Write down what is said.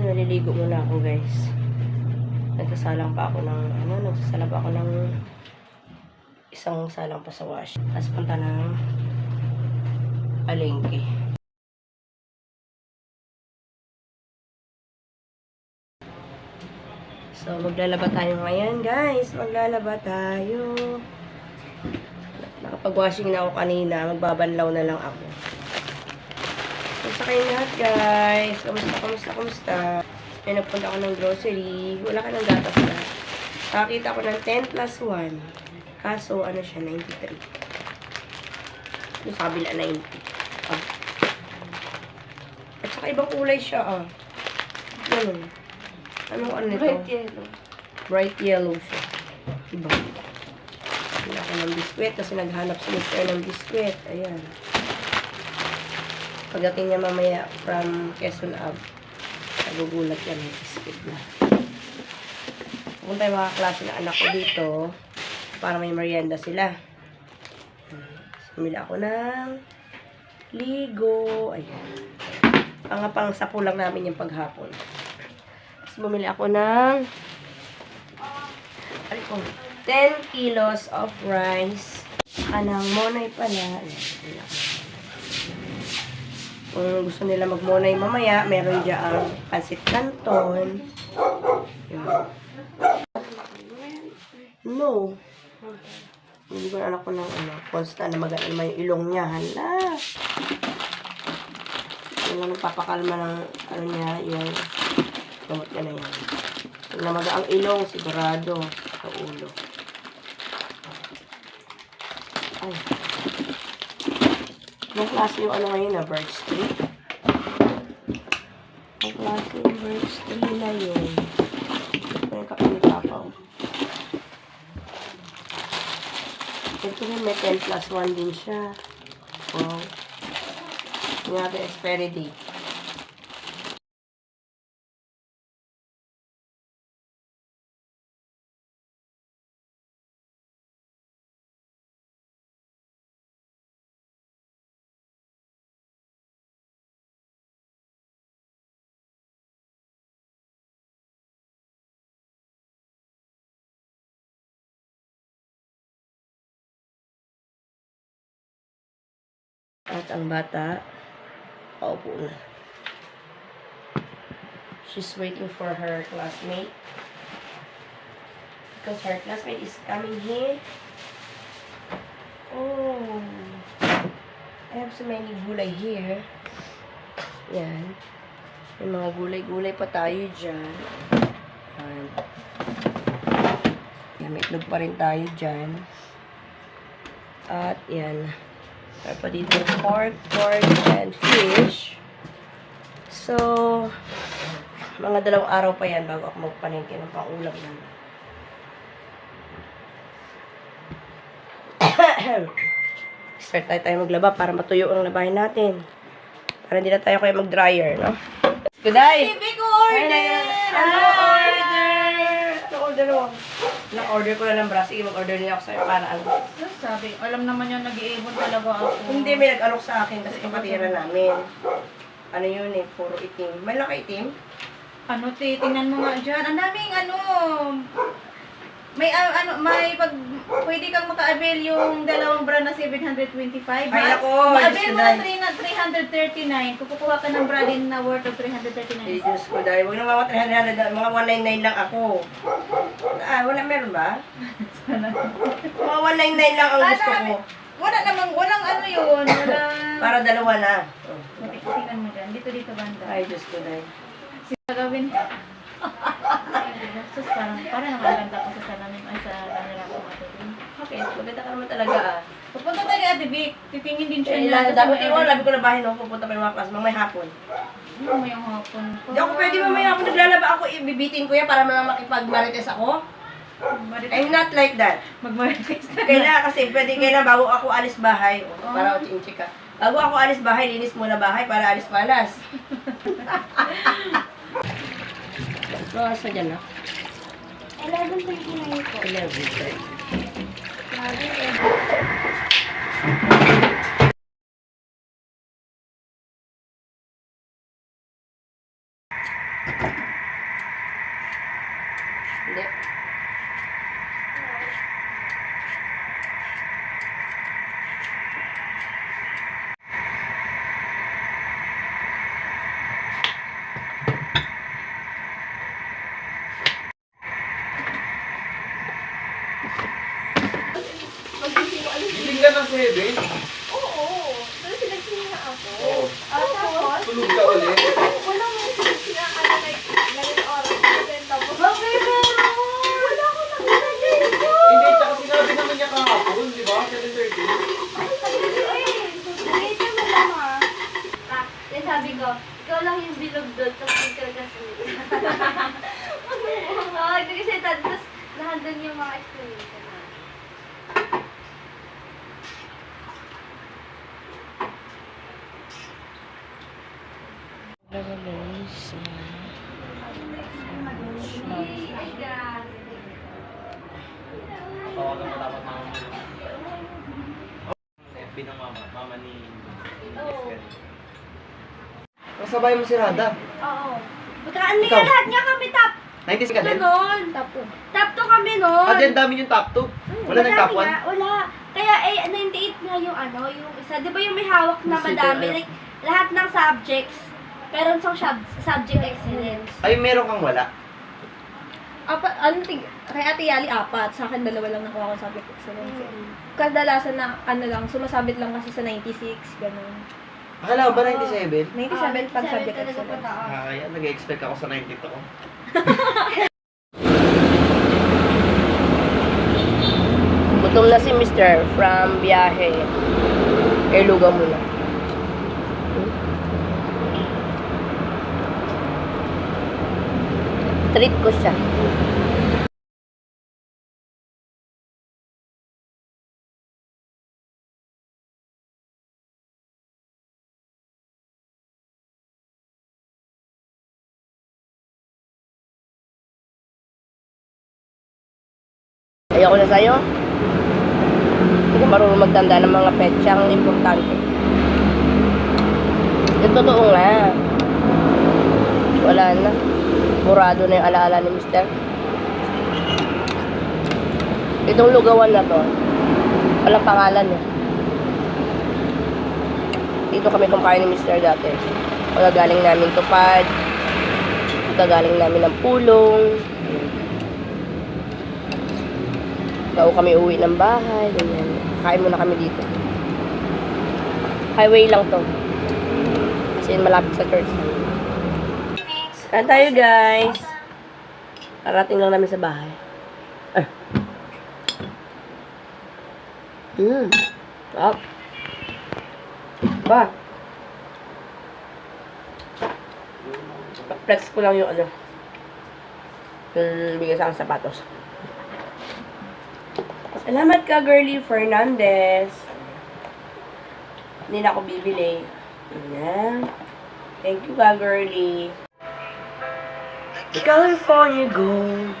Ayan, naliligo muna ako guys. Nagsasalang pa ako ng isang salang pa sa wash. Tapos punta ng palengke. So, maglalaba tayo ngayon, guys. Maglalaba tayo. Nakapag-washing na ako kanina. Magbabanlaw na lang ako. Kamusta kayo lahat, guys? Kamusta? Ay, nagpunta ako ng grocery. Wala ka ng gatas na. Nakakita ko ng 10 plus 1. Kaso, ano siya, 93. Yung sa kabila, 90. At saka ibang kulay siya, ah. Ganun. Ano nito? Bright yellow. Bright yellow siya. Diba? Hindi ako ng biskwit kasi naghanap si Mr. ng biskwit. Ayan. Pagdating niya mamaya from Quezon Ave, nagugulat yan ng biskwit na. Pupunta yung mga klase ng anak ko dito para may merienda sila. Sumili ako ng ligo. Ayan. Pang sapo lang namin yung paghapon. Bumili ako ng 10 kilos of rice. Anong monay pala. Kung gusto nila magmonay mamaya, meron dyan pansit canton. No. Hindi ko na anak ko ng constant na magaan naman yung ilong niya. Hala. Yung lang nagpapakalma ng niya, yung gamot niya na yan. Pag namaga ang ilong, sigurado sa ulo. Ay. Anong klase yung ngayon na birch tree? Anong klase yung birch tree na yun? Ito yung kape ni Papaw. Ito rin may 10 plus 1 din siya. Oh. Yung natin expiry date. At ang bata, paupo na. She's waiting for her classmate. Because her classmate is coming here. Oh. I have so many gulay here. Yan. May mga gulay-gulay pa tayo dyan. Yan. May itlog pa rin tayo dyan. At yan. Meron pa dito pork, and fish. So, mga 2 araw pa yan bago ako magpaningki ng pangulam namin. Start tayo maglaba para matuyo ang labahin natin. Para hindi na tayo kaya mag-dryer, no? Good day! Big order! Ano order? Ano order mo? Na-order ko na ng bra. Sige, mag-order niya ako sa'yo para ano. Sabi, alam naman yung nag-iibon talaga ako. Hindi, may nag-alok sa akin kasi kapatira namin. Ano yun eh, puro itim. May laki itim? Ano, tingnan mo nga dyan. Ang daming may pwede kang maka-avail yung 2 bra na 725. Ay, ako! Ma-avail mo na 339. Kukuha ka ng bra din na worth of 339. Ay, Diyos ko dahil. Huwag na mga 300, mga 199 lang ako. Wala meron ba? Mga 199 lang ang gusto ko. Walang ano yun. Para 2 na. Tingnan mo dyan. Dito banda. Ay, Diyos ko dahil. Gagawin. Sus, parang nakaganda ko sa salamin ay sa camera ko matulog. Okay, maganda ka naman talaga Pupunta tayo Ate Vic. Titingin din siya Eh, labi ko na bahay no, pupunta pa yung mga class, may hapon. Mamayang hapon. Hindi ako pwede mamaya hapon, naglalaba ako, ibibitin ko yan para makipag-marites ako. I'm not like that. Mag-marites na. Kailangan bago ako alis bahay, para ako chinchika. Bago ako alis bahay, linis muna bahay para alis palas. Mga sa dyan na. 11:39 po. 11:30. Hindi. Gising ka ng 7? Oo. Pero sinagsina ako. Oo. Tapos, Tulog ka ulit? walang message na ano, like, ganun oras. Then, tapos, okay, pero, wala akong nakita dito. Hindi, tsaka sinabi naman niya kahapon, di ba? 7:30. Sabi ko, ikaw lang yung bilog doon, tapos nagkargas ulit. Oo, hindi kasi tapos nahandun yung mga explanation na. Tawagan mo dapat mama mo. FB ng mama ni Oo. Kasabay mo si Rada. Oo. Bukaan niya Ikaw? lahat niya kami top 90s ka din? noon. Top 2. Top 2 kami noon. Ah, then dami yung top 2. Wala nang top 1? nga, wala. Kaya 98 nga yung ano, yung isa. Di ba yung may hawak na Yung madami? sticker, Like, lahat ng subjects. Meron siyang subject excellence. Ay, meron kang wala. Kay Ate Yali, 4. Sa akin, 2 lang nakuha ko sa subject excellence. Kadalasan na, ano lang, sumasabit lang kasi sa 96, ganun. Akala ko ba 97? 97 pag subject talaga excellence. pataas. Ah, kaya nag-expect ako sa 92 ko. Gutom na si Mr. from biyahe. Lugaw muna. Treat ko siya. Ayoko na sa'yo. Hindi ko marunong magtanda ng mga petsang importante. Yung totoo nga. Wala na. Murado na yung alaala ni Mister. Itong lugawan na to, walang pangalan eh. Dito kami kumain ni Mister dati. Pagagaling namin tupad. Pagagaling namin ng pulong. Bago kami uwi ng bahay, ganyan. Kain muna kami dito. Highway lang to. Kasi malapit sa church. Kain tayo, guys. Karating lang namin sa bahay. Stop. Ba? Flex ko lang yung ano. Yung bigay sa akin sapatos. Salamat ka, Girly Fernandez. Hindi na ako bibili. Ayan. Thank you ka, Girly. The California Gold.